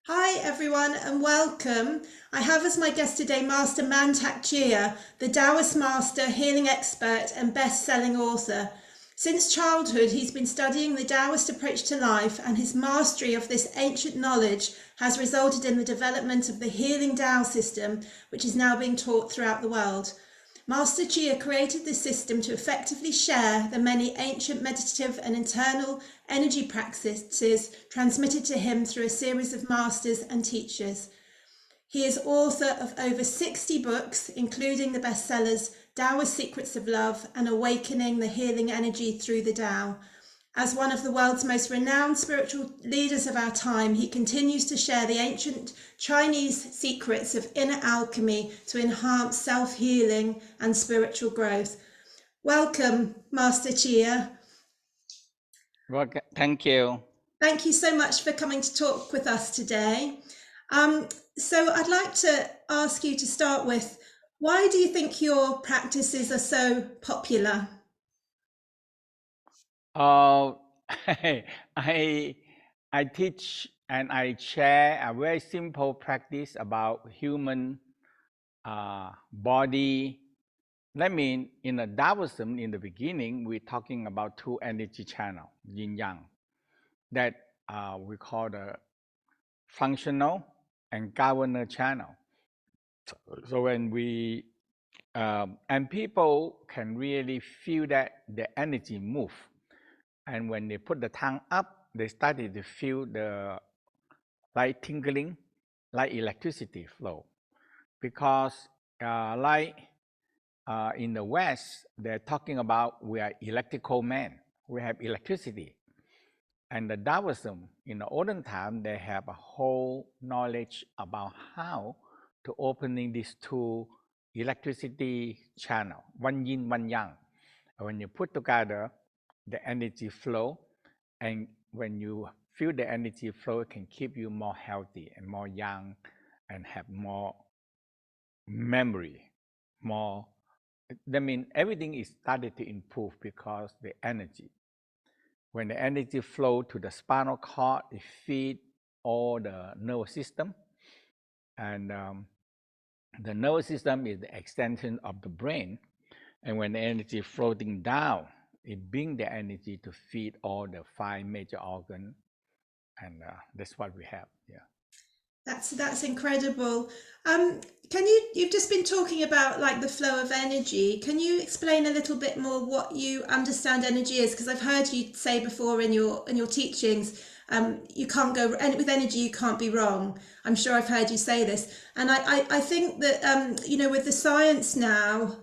Hi everyone and welcome. I have as my guest today Master Mantak Chia, the Taoist master, healing expert and best-selling author. Since childhood he's been studying the Taoist approach to life, and his mastery of this ancient knowledge has resulted in the development of the Healing Tao System, which is now being taught throughout the world. Master Chia created this system to effectively share the many ancient meditative and internal energy practices transmitted to him through a series of masters and teachers. He is author of over 60 books, including the bestsellers Taoist Secrets of Love and Awakening the Healing Energy Through the Tao. As one of the world's most renowned spiritual leaders of our time, he continues to share the ancient Chinese secrets of inner alchemy to enhance self-healing and spiritual growth. Welcome, Master Chia. Well, thank you. Thank you so much for coming to talk with us today. So I'd like to ask you to start with, why do you think your practices are so popular? Uh, I teach and I share a very simple practice about human body. That means in the Taoism, in the beginning, we're talking about two energy channel, yin yang, that we call the functional and governor channel. So when we and people can really feel that the energy move. And when they put the tongue up, they started to feel the like tingling, like electricity flow. Because in the West, they're talking about we are electrical men. We have electricity. And the Taoism, in the olden time, they have a whole knowledge about how to opening these two electricity channel, one yin, one yang. And when you put together, the energy flow, and when you feel the energy flow, it can keep you more healthy and more young and have more memory, more. That means everything is started to improve because the energy. When the energy flow to the spinal cord, it feeds all the nervous system, and the nervous system is the extension of the brain. And when the energy floating down, it brings the energy to feed all the five major organs, and that's what we have. Yeah. That's incredible. You've just been talking about like the flow of energy. Can you explain a little bit more what you understand energy is? Because I've heard you say before in your teachings, you can't go, and with energy you can't be wrong. I'm sure I've heard you say this, and I think that with the science now,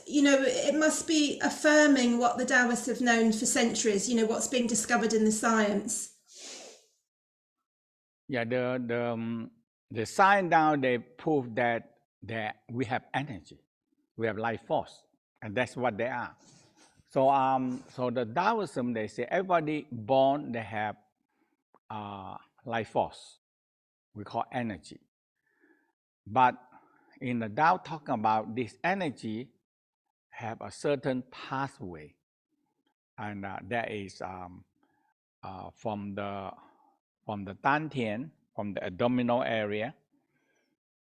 it must be affirming what the Taoists have known for centuries. What's being discovered in the science. Yeah, the science now they prove that we have energy, we have life force, and that's what they are. So the Taoism they say everybody born they have life force, we call energy. But in the Tao talking about this energy have a certain pathway, and that is from the dantian, from the abdominal area.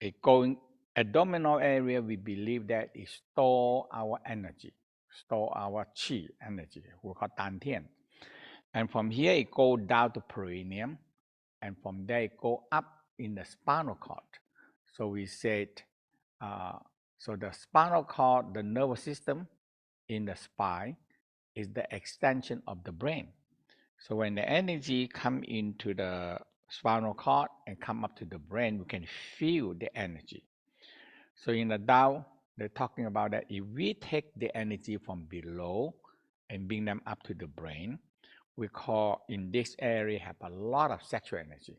It going abdominal area, we believe that it store our energy, store our qi energy. We call dantian. And from here it go down to perineum, and from there it go up in the spinal cord. So we said, so the spinal cord, the nervous system in the spine, is the extension of the brain. So when the energy come into the spinal cord and come up to the brain, we can feel the energy. So in the Tao, they're talking about that if we take the energy from below and bring them up to the brain, we call in this area have a lot of sexual energy.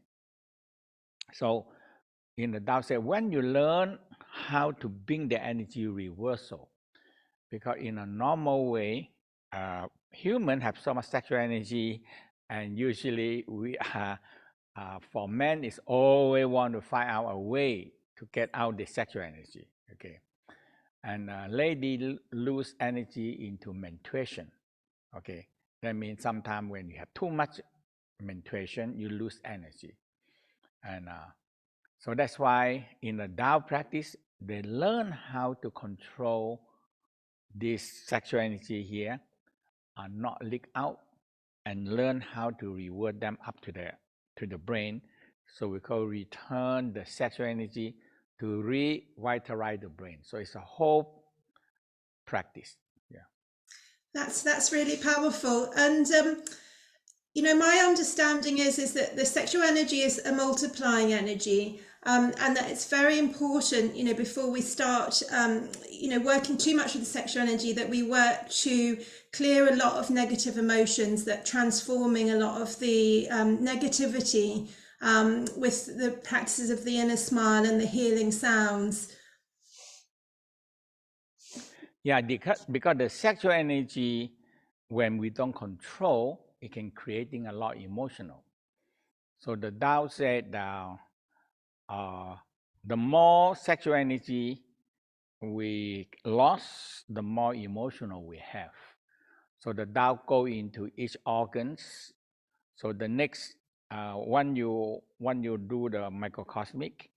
So in the Tao say when you learn how to bring the energy reversal, because in a normal way, humans have so much sexual energy, and usually we are, for men, is always want to find out a way to get out the sexual energy. Okay, and lady lose energy into menstruation. Okay, that means sometimes when you have too much menstruation, you lose energy. And so that's why in the Tao practice, they learn how to control this sexual energy here and not leak out, and learn how to revert them up to the brain. So we call return the sexual energy to revitalize the brain. So it's a whole practice. Yeah. That's really powerful. And my understanding is that the sexual energy is a multiplying energy, and that it's very important, before we start, working too much with the sexual energy, that we work to clear a lot of negative emotions, that transforming a lot of the negativity with the practices of the inner smile and the healing sounds. Yeah, because the sexual energy, when we don't control, it can creating a lot emotional. So the Tao said that the more sexual energy we lost, the more emotional we have. So the Tao go into each organs. So the next when you do the microcosmic,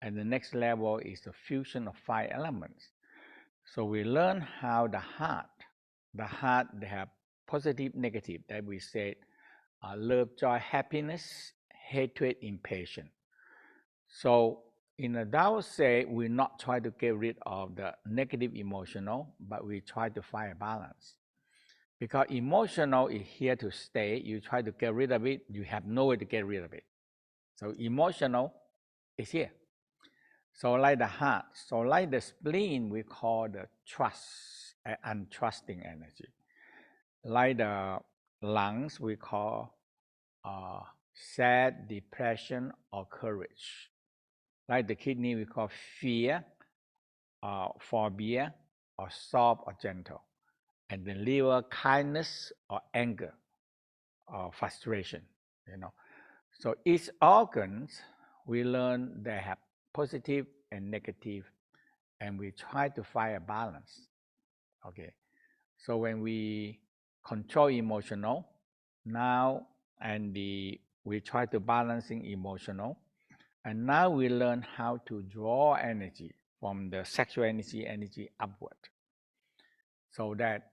and the next level is the fusion of 5 elements. So we learn how the heart they have positive, negative that we said, love, joy, happiness, hatred, impatience. So in the Tao say, we not try to get rid of the negative emotional, but we try to find a balance. Because emotional is here to stay. You try to get rid of it, you have no way to get rid of it. So emotional is here. So like the heart, so like the spleen, we call the trust and untrusting energy. Like the lungs, we call sad, depression, or courage. Like the kidney, we call fear, phobia, or soft or gentle. And the liver, kindness or anger or frustration. You know, so each organs we learn they have positive and negative, and we try to find a balance. Okay, so when we control emotional now, and we try to balancing emotional, and now we learn how to draw energy from the sexual energy upward, so that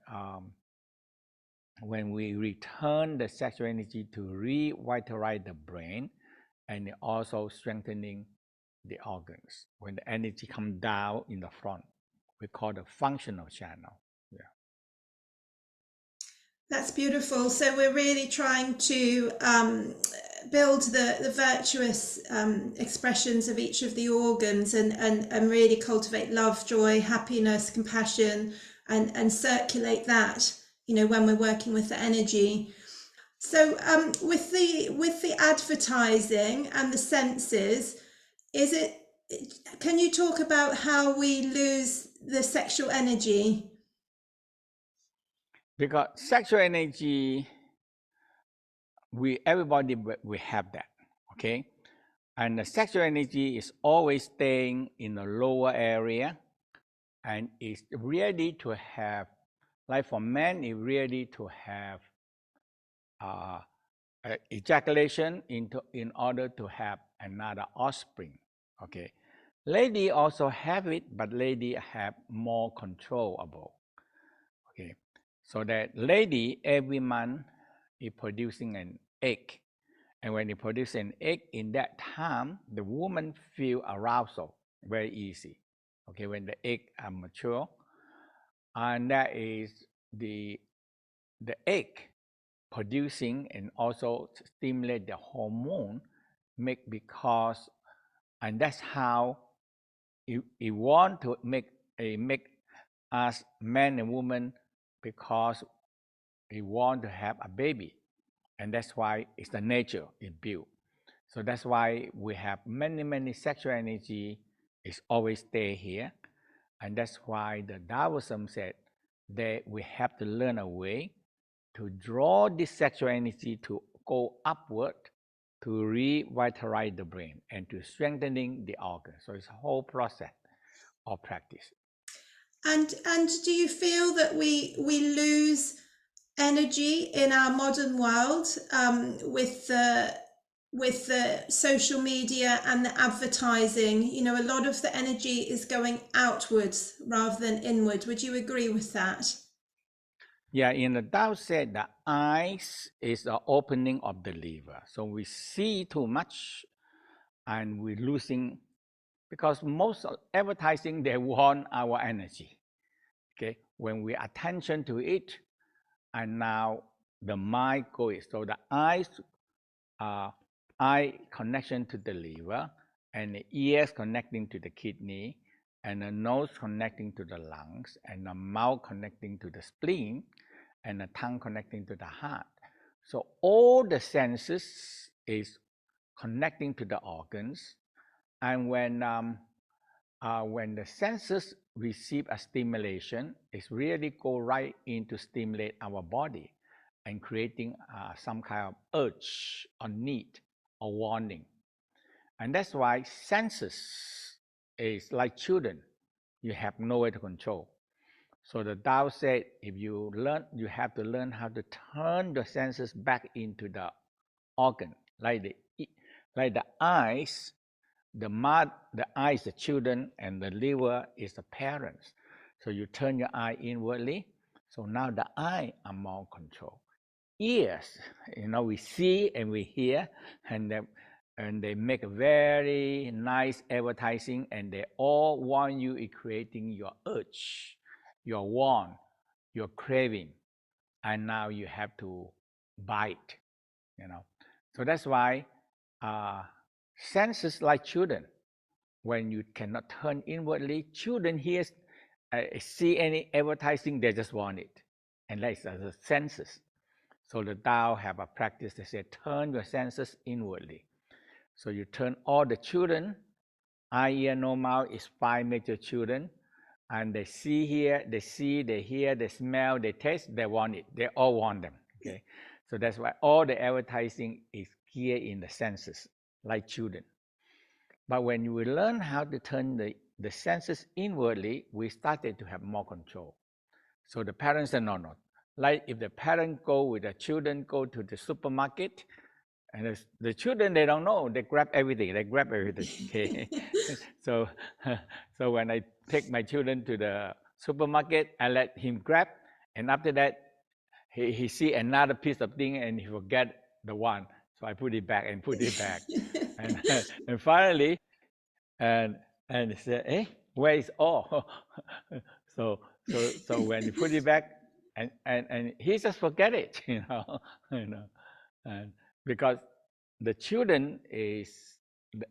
when we return the sexual energy to revitalize the brain, and also strengthening the organs. When the energy comes down in the front, we call the functional channel. Yeah. That's beautiful. So we're really trying to build the virtuous expressions of each of the organs, and really cultivate love, joy, happiness, compassion, and circulate that, when we're working with the energy. So with the advertising and the senses, can you talk about how we lose the sexual energy? Because sexual energy, everybody we have that, okay? And the sexual energy is always staying in the lower area, and it's ready to have, like for men, it's ready to have uh, ejaculation in order to have another offspring. Okay, lady also have it, but lady have more controllable. Okay, so that lady every month is producing an egg, and when it produces an egg, in that time the woman feel arousal very easy. Okay, when the egg are mature, and that is the egg producing and also stimulate the hormone make, because, and that's how you want to make us man and woman, because we want to have a baby, and that's why it's the nature is built. So that's why we have many sexual energy is always stay here, and that's why the Taoism said that we have to learn a way to draw this sexual energy to go upward, to revitalize the brain and to strengthening the organ. So it's a whole process of practice. And do you feel that we lose energy in our modern world with the with the social media and the advertising, you know, a lot of the energy is going outwards rather than inward. Would you agree with that? Yeah, in the Tao said the eyes is the opening of the liver. So we see too much and we're losing, because most advertising, they want our energy. Okay, when we attention to it, and now the mind goes. So the eyes, eye connection to the liver, and the ears connecting to the kidney, and the nose connecting to the lungs, and the mouth connecting to the spleen, and the tongue connecting to the heart. So all the senses is connecting to the organs, and when the senses receive a stimulation, it's really go right in to stimulate our body and creating some kind of urge or need or warning. And that's why senses is like children. You have no way to control. So the Tao said, if you learn, you have to learn how to turn the senses back into the organ, like the eyes. The eye is the children, and the liver is the parents. So you turn your eye inwardly. So now the eye are more control. Ears, we see and we hear, and they make a very nice advertising, and they all want you in creating your urge, your want, your craving, and now you have to buy it. So that's why senses like children. When you cannot turn inwardly, children hear, see any advertising, they just want it, and that's the senses. So the Tao have a practice. They say, turn your senses inwardly. So you turn all the children. Eye, ear, nose, mouth is 5 major children, and they see here, they see, they hear, they smell, they taste, they want it. They all want them. Okay, so that's why all the advertising is geared in the senses, like children. But when we learn how to turn the senses inwardly, we started to have more control. So the parents said, no, no. Like if the parent go with the children, go to the supermarket, and the children, they don't know. They grab everything. Okay. so, so when I take my children to the supermarket, I let him grab, and after that, he see another piece of thing and he forget the one. So I put it back and put it back, and and finally, and he said, "Eh, where is all?" so when you put it back, and he just forget it, you know, and because the children is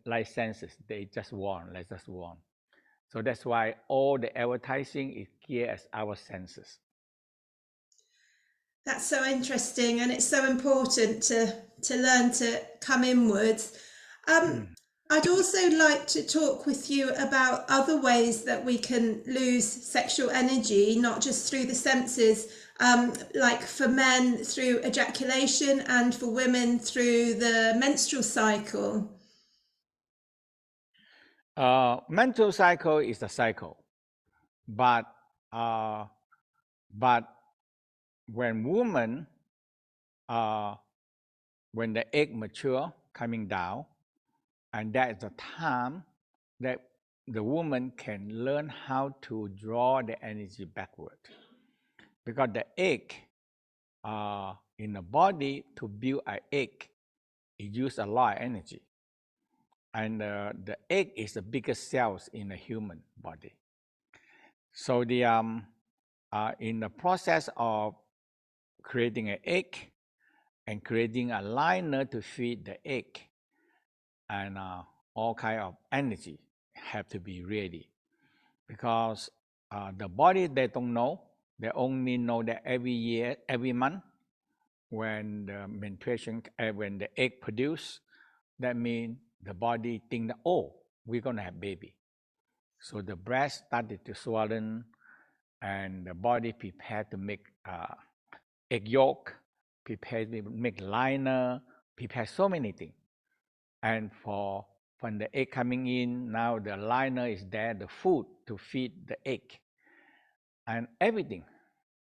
like senses, they just want, let's just want. So that's why all the advertising is geared as our senses. That's so interesting, and it's so important to learn to come inwards. Mm. I'd also like to talk with you about other ways that we can lose sexual energy, not just through the senses, like for men through ejaculation and for women through the menstrual cycle. Mental cycle is a cycle, but uh, but when woman uh, when the egg mature coming down, and that is the time that the woman can learn how to draw the energy backward, because the egg in the body to build an egg, it uses a lot of energy, and the egg is the biggest cells in the human body. So in the process of creating an egg and creating a liner to feed the egg, and all kind of energy have to be ready, because the body, they don't know. They only know that every year, every month, when the menstruation, when the egg produce, that means the body think that, oh, we're gonna have baby. So the breast started to swollen, and the body prepared to make egg yolk, prepared to make liner, prepare so many things. And for when the egg coming in, now the liner is there, the food to feed the egg, and everything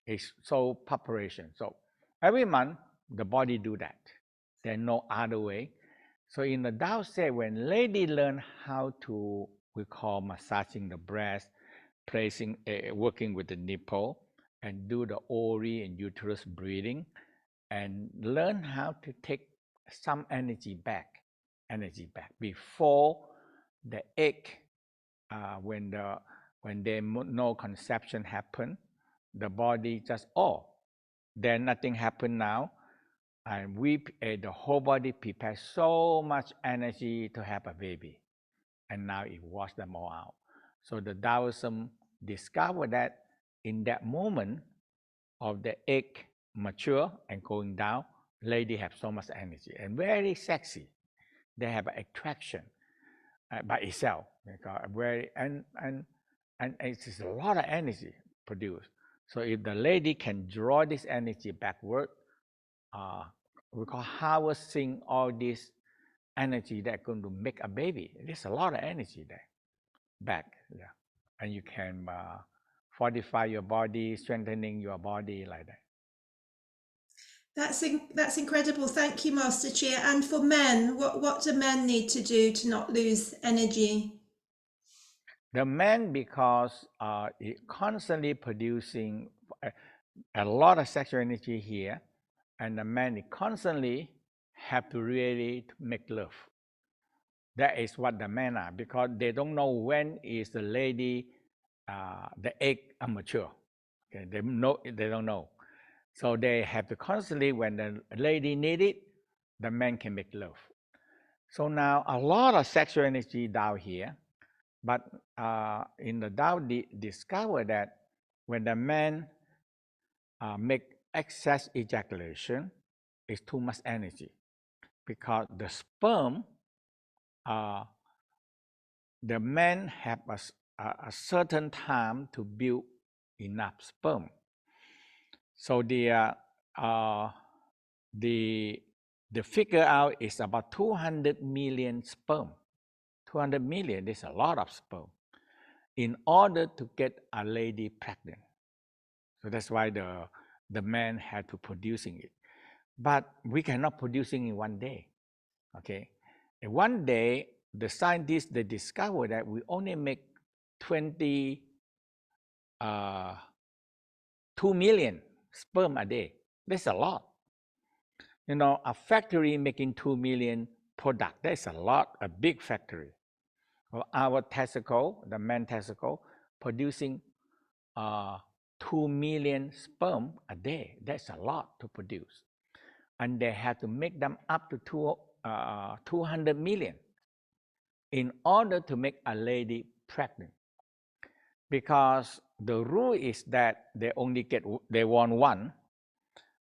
is so preparation. So every month the body do that. There's no other way. So in the Tao say, when lady learn how to, we call massaging the breast, placing, working with the nipple, and do the ovary and uterus breathing, and learn how to take some energy back before the egg, when no conception happen, the body just, oh, then nothing happen now, and the whole body prepares so much energy to have a baby, and now it wash them all out. So the Taoism discovered that in that moment of the egg mature and going down, lady have so much energy and very sexy. They have an attraction by itself, because very and it's a lot of energy produced. So if the lady can draw this energy backward, we call harvesting all this energy that's going to make a baby. There's a lot of energy there back, yeah, and you can fortify your body, strengthening your body like that. That's incredible. Thank you, Master Chia. And for men, what do men need to do to not lose energy? The man, because it constantly producing a lot of sexual energy here, and the man constantly have to really make love. That is what the men are, because they don't know when is the lady, the egg are mature. Okay, they don't know. So they have to constantly, when the lady need it, the man can make love. So now a lot of sexual energy down here, but in the Tao discover that when the man make excess ejaculation, it's too much energy, because the sperm, the man have a certain time to build enough sperm. So the figure out is about 200 million sperm. 200 million is a lot of sperm in order to get a lady pregnant. So that's why the man had to producing it. But we cannot producing in one day. Okay, and one day the scientists, they discover that we only make 2 million sperm a day. That's a lot. You know, a factory making 2 million product, that's a lot, a big factory. Well, our testicle, the man testicle, producing 2 million sperm a day. That's a lot to produce. And they have to make them up to 200 million in order to make a lady pregnant. Because the rule is that they want one,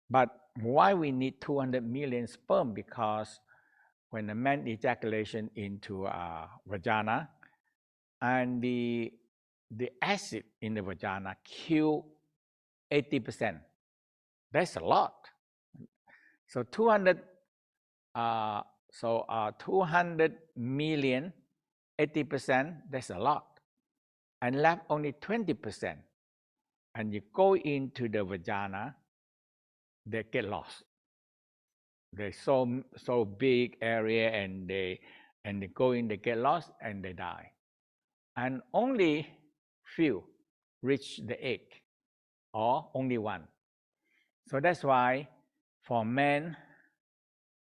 but why we need 200 million sperm? Because when the man ejaculation into vagina, and the acid in the vagina kill 80%. That's a lot. So 200 million, 80%, that's a lot. And left only 20%. And you go into the vagina, they get lost. They're so big area, and they go in, they get lost, and they die. And only few reach the egg, or only one. So that's why for men,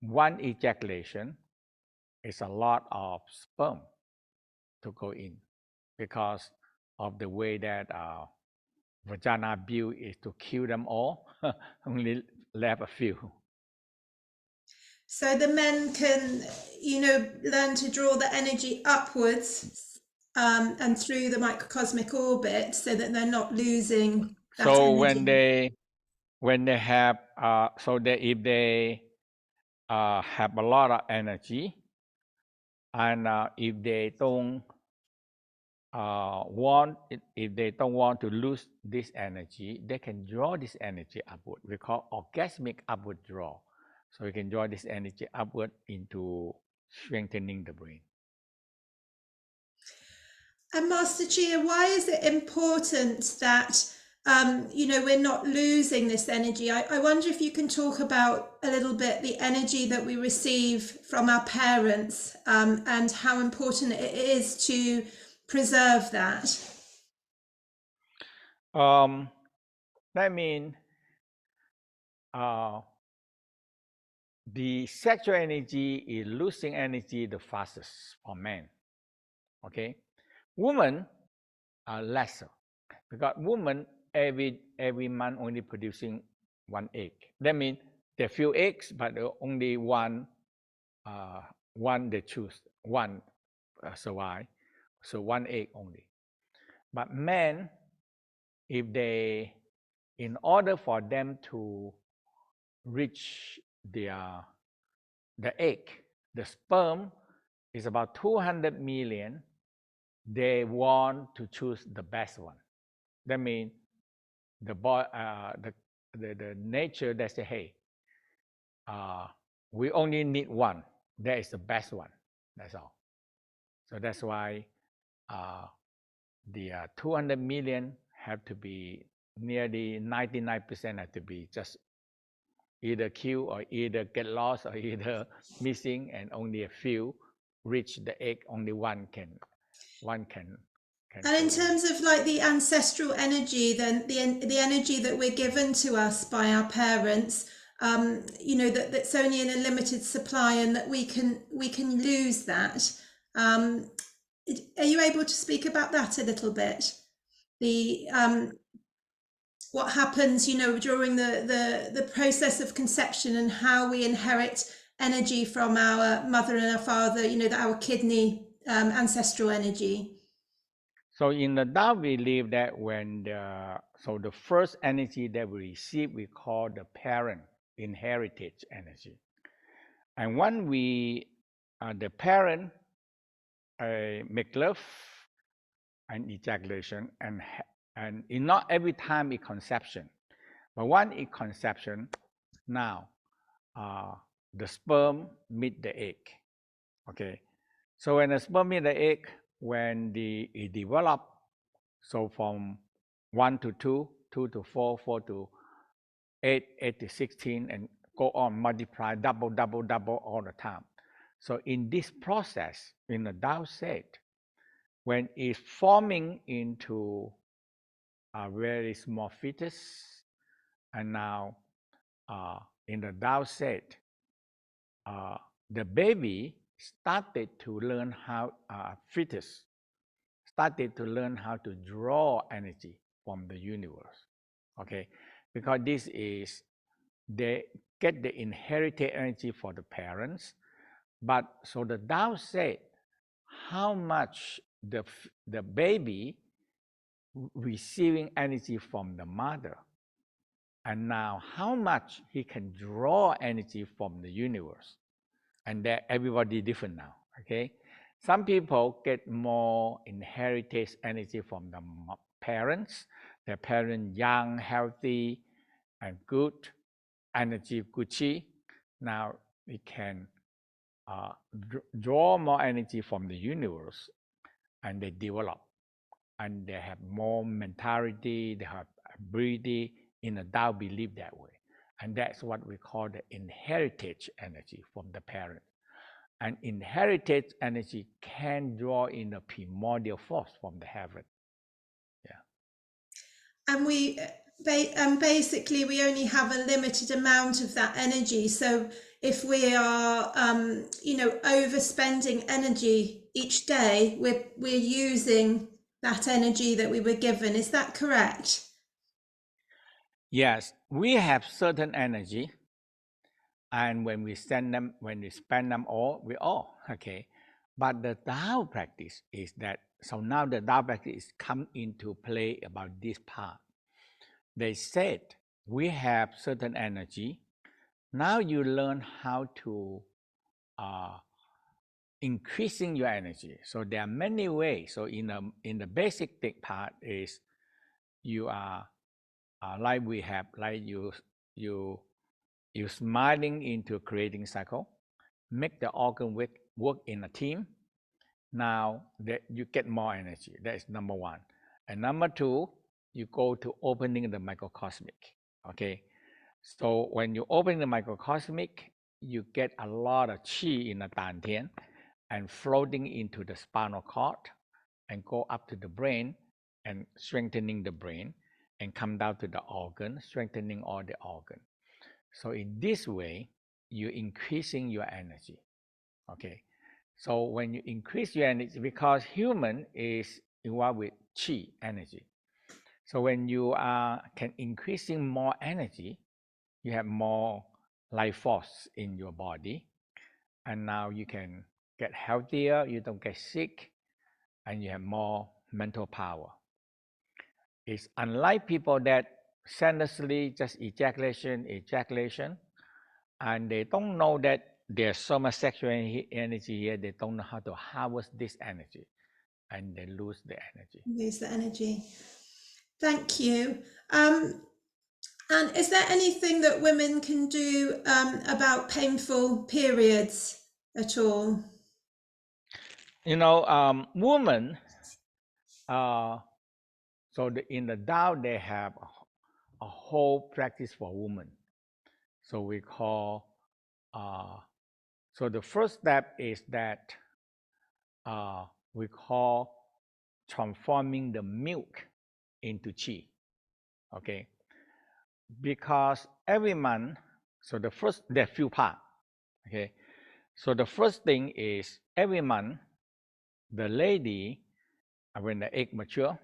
one ejaculation is a lot of sperm to go in, because of the way that vagina build is to kill them all, only left a few. So the men can, learn to draw the energy upwards and through the microcosmic orbit, so that they're not losing that So energy. when they have if they have a lot of energy, and if they don't want to lose this energy, they can draw this energy upward. We call orgasmic upward draw. So you can draw this energy upward into strengthening the brain. And Master Chia, why is it important that we're not losing this energy. I wonder if you can talk about a little bit the energy that we receive from our parents, and how important it is to preserve that. That means the sexual energy is losing energy the fastest for men. Okay, women are lesser because women every month only producing one egg. That means there are few eggs, but only one they choose, one survive, so one egg only. But men, if they, in order for them to reach the egg, the sperm is about 200 million. They want to choose the best one. That means the boy, the nature that say, hey, we only need one. That is the best one. That's all. So that's why the 200 million have to be nearly 99% have to be just either killed or either get lost or either missing, and only a few reach the egg. Only one can And in fulfill. terms of like the ancestral energy, then the energy that we're given to us by our parents, that's only in a limited supply, and that we can lose that. Are you able to speak about that a little bit? The what happens, during the process of conception, and how we inherit energy from our mother and our father, our kidney, ancestral energy. So in the Tao, we believe that when the first energy that we receive, we call the parent inherited energy. And when the parent make love and ejaculation, and not every time in conception, but when in conception, now the sperm meet the egg. Okay, so when the sperm meet the egg, when it develop, so from 1 to 2, 2 to 4, 4 to 8, 8 to 16, and go on multiply, double all the time. So in this process, in the Tao said, when it's forming into a very small fetus, and now in the Tao said, the baby started to learn how, fetus started to learn how to draw energy from the universe. Okay, because this is, they get the inherited energy for the parents, but so the Tao said how much the baby receiving energy from the mother, and now how much he can draw energy from the universe, and that everybody different now. Okay, some people get more inherited energy from the parents. Their parents young, healthy, and good energy, good chi. Now we can draw more energy from the universe, and they develop, and they have more mentality, they have ability. In the Tao believe that way, and that's what we call the inherited energy from the parent. And inherited energy can draw in a primordial force from the heaven. Yeah. And basically we only have a limited amount of that energy. So if we are, overspending energy each day, we're using that energy that we were given. Is that correct? Yes, we have certain energy, and when we spend them all, we all okay. But the Tao practice is that, so now the Tao practice come into play about this part. They said we have certain energy. Now you learn how to increasing your energy. So there are many ways. So in the basic part is you are like we have, like you smiling into creating cycle, make the organ work in a team. Now that you get more energy. That is number one. And number two, you go to opening the microcosmic. Okay, so when you open the microcosmic, you get a lot of qi in the dantian and floating into the spinal cord and go up to the brain and strengthening the brain and come down to the organ, strengthening all the organ. So in this way, you're increasing your energy. Okay, so when you increase your energy, because human is involved with qi energy. So when you can increasing more energy, you have more life force in your body, and now you can get healthier, you don't get sick, and you have more mental power. It's unlike people that senselessly just ejaculation, and they don't know that there's so much sexual energy here, they don't know how to harvest this energy, and they lose the energy. Lose the energy. Thank you. And is there anything that women can do about painful periods at all? Women, so in the Tao, they have a whole practice for women. So we call, so the first step is that we call transforming the milk into qi. Okay, because every month, so there are few parts. Okay, so the first thing is every month, the lady, when the egg mature,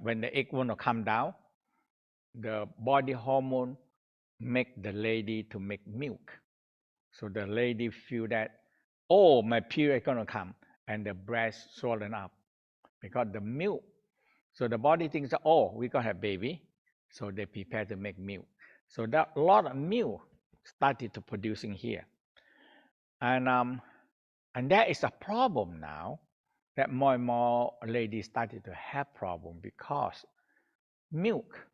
when the egg want to come down, the body hormone make the lady to make milk. So the lady feel that, oh, my period is gonna come, and the breast swollen up because the milk. So the body thinks, oh, we're gonna have baby, so they prepare to make milk. So that a lot of milk started to producing here, and that is a problem now. That more and more ladies started to have problem because milk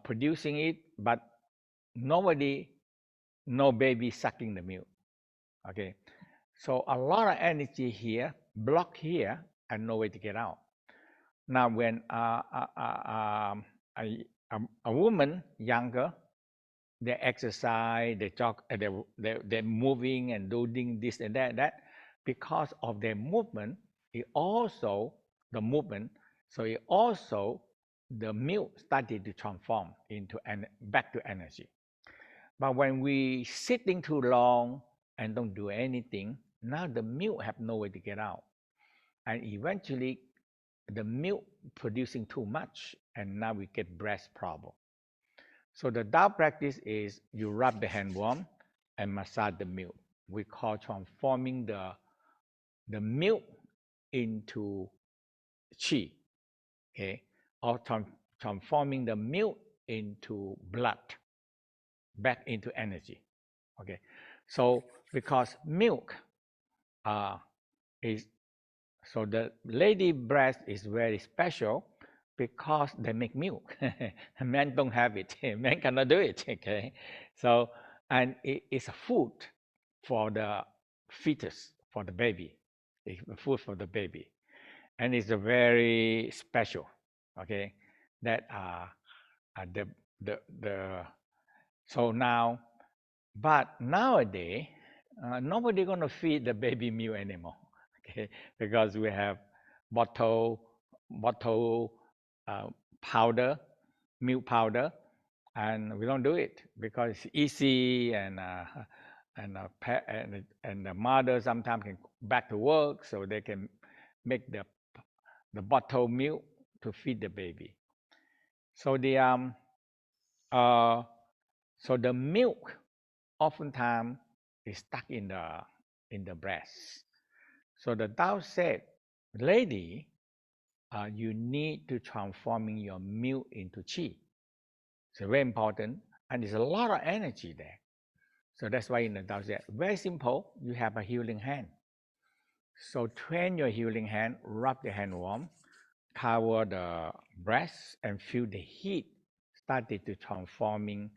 producing it, but nobody, no baby sucking the milk. Okay, so a lot of energy here, block here, and no way to get out. Now, when a woman younger, they exercise, they jog, they're moving and doing this and that, because of their movement, it also the movement. So it also the milk started to transform into back to energy. But when we sitting too long and don't do anything, now the milk have no way to get out, and eventually the milk producing too much, and now we get breast problem. So the Tao practice is you rub the hand warm and massage the milk. We call transforming the milk into qi, okay, or transforming the milk into blood, back into energy, okay. So because milk is, so the lady breast is very special because they make milk. Men don't have it. Men cannot do it. Okay, so and it's a food for the fetus, for the baby. It's food for the baby, and it's a very special. Okay, that the so now, but nowadays nobody gonna feed the baby milk anymore. Okay, because we have bottle bottle powder, milk powder, and we don't do it because it's easy, and the mother sometimes can back to work, so they can make the bottle milk to feed the baby. So uh, so the milk oftentimes is stuck in the breast. So the Tao said, lady, you need to transforming your milk into qi. It's very important, and there's a lot of energy there. So that's why in the Tao said, very simple, you have a healing hand. So train your healing hand, rub the hand warm, cover the breast, and feel the heat started to transforming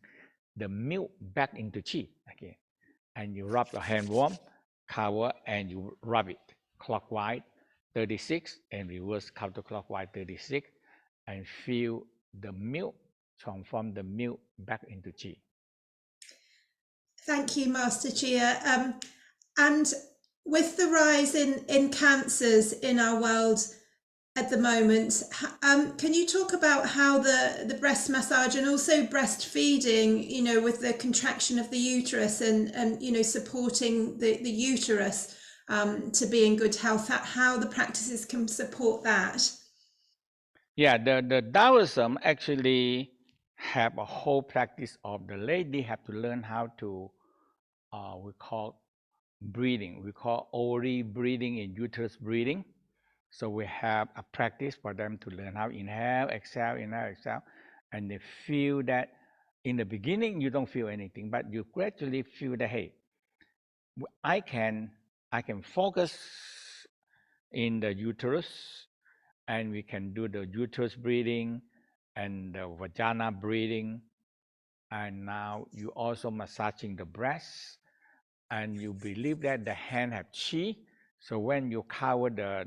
the milk back into qi again. And you rub the hand warm, cover, and you rub it clockwise 36 and reverse counterclockwise 36, and feel the milk, transform the milk back into chi. Thank you, Master Chia. And with the rise in cancers in our world at the moment, can you talk about how the breast massage and also breastfeeding, you know, with the contraction of the uterus and you know, supporting the uterus to be in good health, how the practices can support that? Yeah, the Taoism actually have a whole practice of the lady have to learn how to, we call breathing. We call ori breathing and uterus breathing. So we have a practice for them to learn how inhale, exhale, and they feel that in the beginning you don't feel anything, but you gradually feel that hey, I can focus in the uterus, and we can do the uterus breathing and the vagina breathing, and now you also massaging the breast, and you believe that the hand have chi. So when you cover the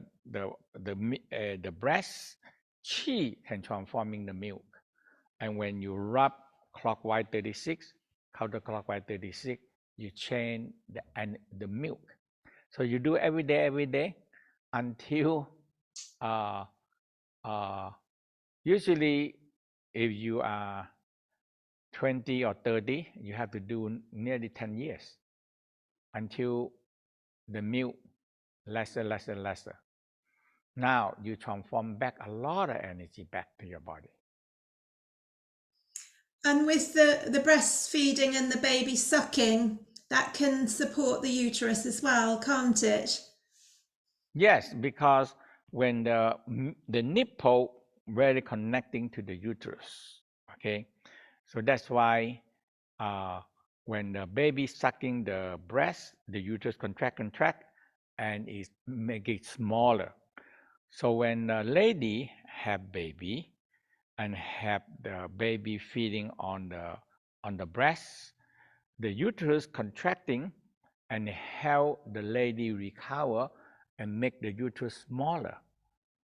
breast, chi can transforming the milk. And when you rub clockwise 36, counterclockwise 36, you change the milk. So you do every day until uh, uh, usually if you are 20 or 30, you have to do nearly 10 years until the milk lesser. Now you transform back a lot of energy back to your body. And with the breastfeeding and the baby sucking, that can support the uterus as well, can't it? Yes, because when the nipple very connecting to the uterus, okay, so that's why uh, when the baby sucking the breast, the uterus contract, and it make it smaller. So when a lady have baby and have the baby feeding on the breast, the uterus contracting and help the lady recover and make the uterus smaller.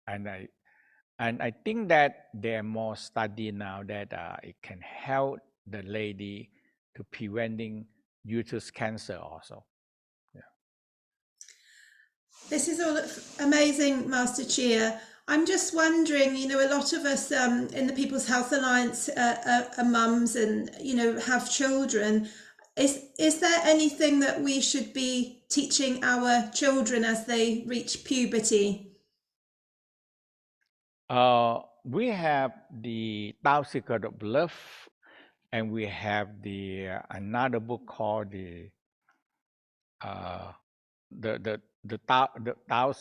And I think that there are more study now that it can help the lady to preventing uterus cancer also. Yeah. This is all amazing, Master Chia. I'm just wondering, you know, a lot of us in the People's Health Alliance are mums and, you know, have children. Is there anything that we should be teaching our children as they reach puberty? We have the Tao Secret of Love, and we have the another book called uh, the Tao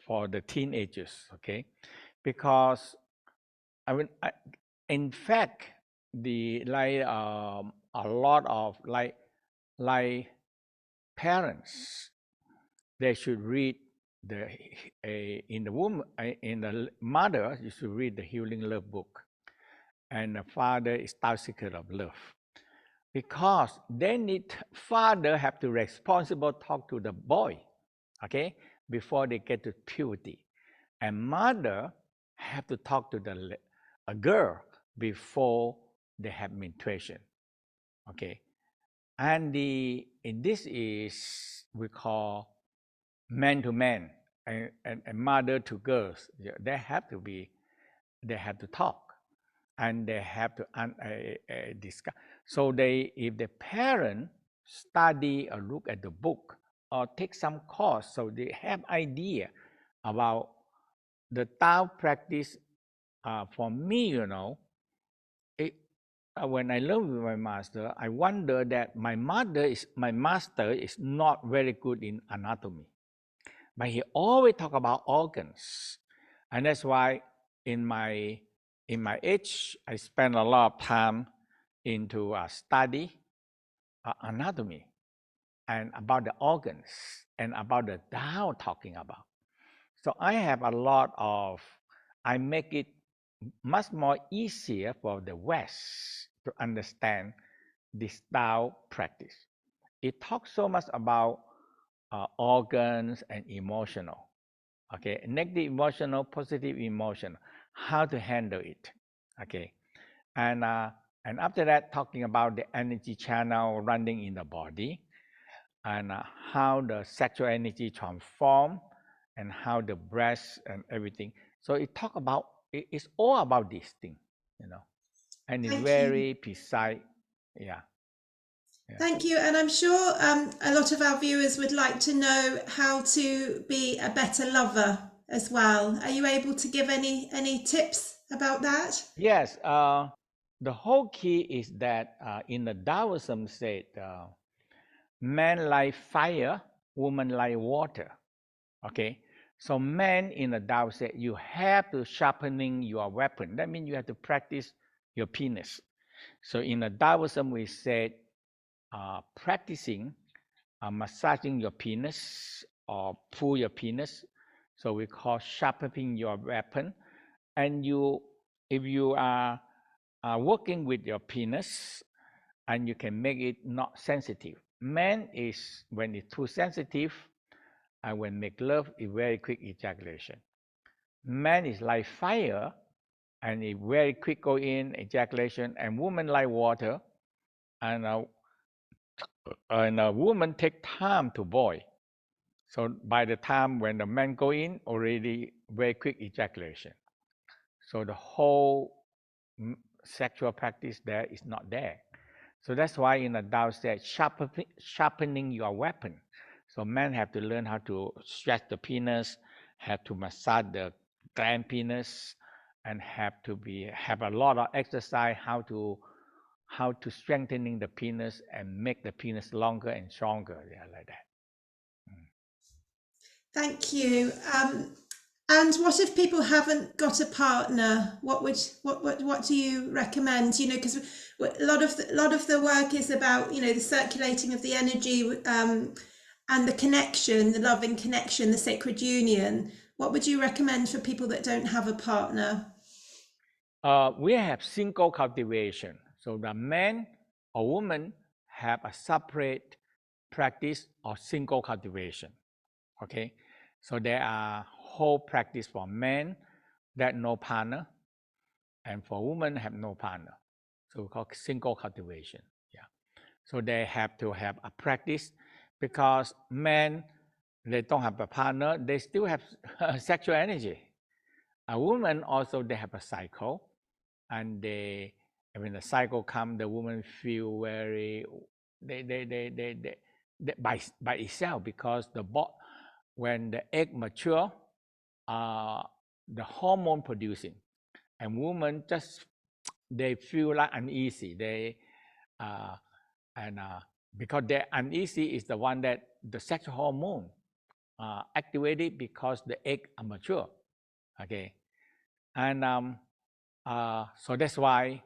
for the teenagers. Okay, because I mean, in fact, the a lot of like parents, they should read the in the womb in the mother, you should read the Healing Love book, and the father is Tao Secret of Love, because they need father have to responsible talk to the boy, okay, before they get to puberty, and mother have to talk to a girl before they have menstruation, okay, and this is we call man to man and mother to girls. They have to be, they have to talk, and they have to discuss. So they, if the parent study or look at the book or take some course, so they have idea about the Tao practice. For me, you know, it, when I learned with my master, I wonder that my master is not very good in anatomy, but he always talk about organs, and that's why in my age I spend a lot of time into study anatomy and about the organs and about the Tao talking about. So I have a lot of, I make it much more easier for the West to understand this Tao practice. It talks so much about organs and emotional. Okay, negative emotional, positive emotion. how to handle it. Okay, and after that, talking about the energy channel running in the body, and how the sexual energy transform, and how the breast and everything. So it's all about this thing, and it's Thank you. very precise. Yeah, yeah. Thank you. And I'm sure a lot of our viewers would like to know how to be a better lover as well. Are you able to give any tips about that? Yes, the whole key is that in the Taoism said, man like fire, woman like water. Okay, so man in the Tao said you have to sharpening your weapon. That means you have to practice your penis. So in the Taoism we said practicing massaging your penis or pull your penis. So we call sharpening your weapon. And if you are working with your penis, and you can make it not sensitive. Man is when it's too sensitive, and when make love, it's very quick ejaculation. Man is like fire, and it very quick go in ejaculation, and woman like water, and a woman take time to boil. So by the time when the man go in, already very quick ejaculation. So the whole sexual practice there is not there. So that's why in the Tao said sharpening your weapon. So men have to learn how to stretch the penis, have to massage the gland penis, and have a lot of exercise how to strengthening the penis and make the penis longer and stronger. Yeah, like that. Thank you. And what if people haven't got a partner? What do you recommend? Because a lot of the work is about the circulating of the energy and the connection, the loving connection, the sacred union. What would you recommend for people that don't have a partner? We have single cultivation. So the man or woman have a separate practice of single cultivation. Okay, so there are whole practice for men that no partner, and for women have no partner. So we call single cultivation. Yeah. So they have to have a practice because men they don't have a partner, they still have sexual energy. A woman also they have a cycle, and when the cycle comes, the woman feel very they by itself because when the egg mature, the hormone producing, and women just they feel like uneasy. Uh, and because they're uneasy is the one that the sexual hormone activated because the egg are mature. Okay, and so that's why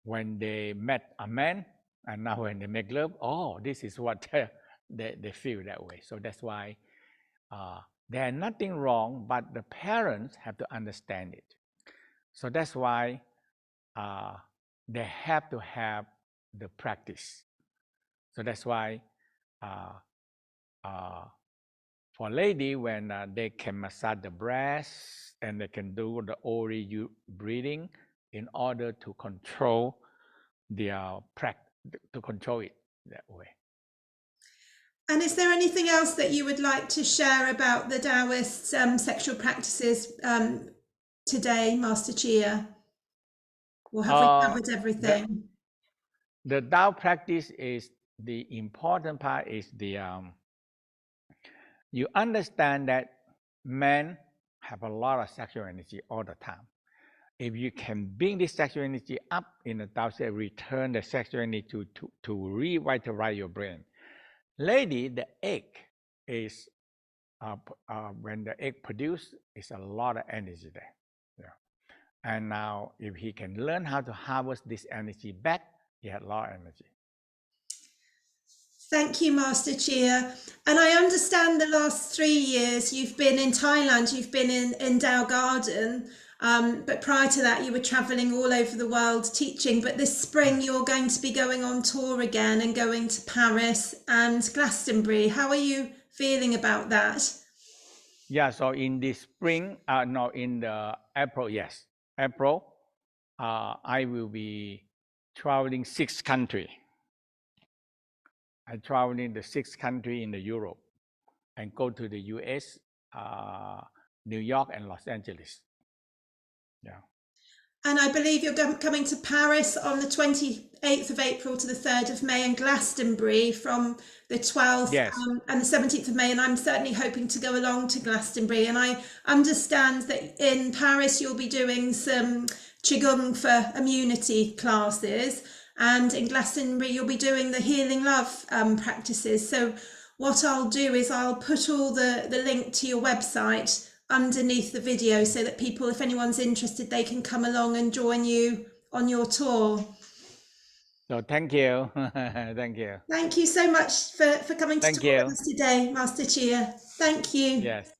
when they met a man, and now when they make love, oh, this is what they feel that way. So that's why there's nothing wrong, but the parents have to understand it. So that's why they have to have the practice. So that's why for lady, when they can massage the breast and they can do the ori breathing in order to control their to control it that way. And is there anything else that you would like to share about the Taoist sexual practices today, Master Chia? Or have we covered everything? The Tao practice is the important part is you understand that men have a lot of sexual energy all the time. If you can bring this sexual energy up in the Tao, say return the sexual energy to revitalize your brain. Lady, the egg is when the egg produce, is a lot of energy there. Yeah. And now, if he can learn how to harvest this energy back, he has a lot of energy. Thank you, Master Chia. And I understand the last 3 years you've been in Thailand, you've been in Dao Garden, but prior to that you were traveling all over the world teaching. But this spring you're going to be going on tour again and going to Paris and Glastonbury. How are you feeling about that? Yeah, so in the spring, no, in the April, yes, April, I will be traveling 6 country. I traveling the 6 country in the Europe and go to the US, New York and Los Angeles. Yeah. And I believe you're coming to Paris on the 28th of April to the 3rd of May, and Glastonbury from the 12th Yes. and the 17th of May. And I'm certainly hoping to go along to Glastonbury. And I understand that in Paris you'll be doing some Qigong for immunity classes. And in Glastonbury you'll be doing the healing love practices. So what I'll do is I'll put all the link to your website underneath the video so that people, if anyone's interested, they can come along and join you on your tour. So thank you. Thank you. Thank you so much for coming to Thank talk with you. us today, Master Chia. Thank you. Yes.